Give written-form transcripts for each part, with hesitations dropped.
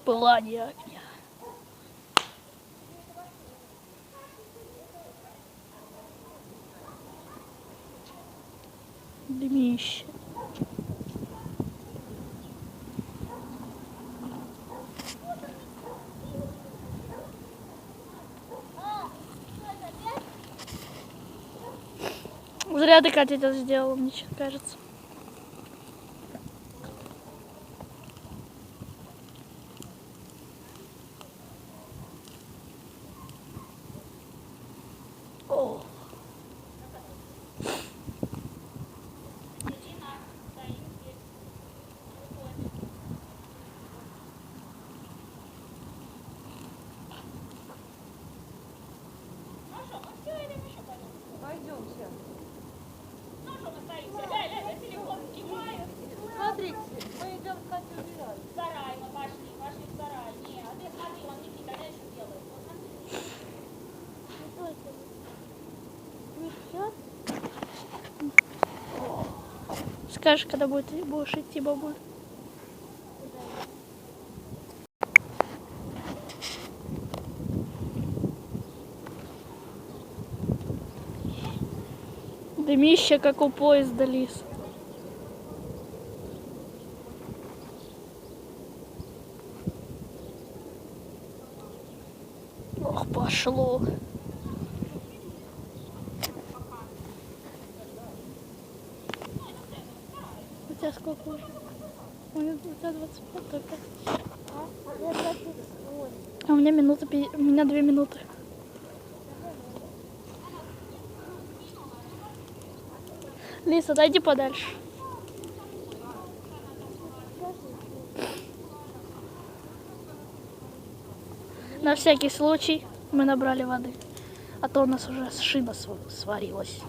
пылание огня. Дымище. Зря ты, Катя, это сделала, мне кажется. О. Пойдемте. Ну что мы стоимся? Ля, телефон снимаю. Смотрите, мы идем в Катю убирать. В сарай мы пошли в сарай. Не, а ты смотри, он Никита, я что делает? Вот смотри. Скажешь, когда будешь идти, бабуль? Дымище, как у поезда, Лис. Ох, пошло. У тебя сколько уже? У тебя 25 только. А у меня у меня 2 минуты. Лиса, отойди подальше. На всякий случай мы набрали воды. А то у нас уже шина сварилась.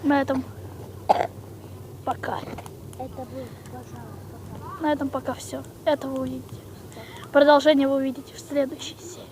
На этом пока. На этом пока все. Это вы увидите. Продолжение вы увидите в следующей серии.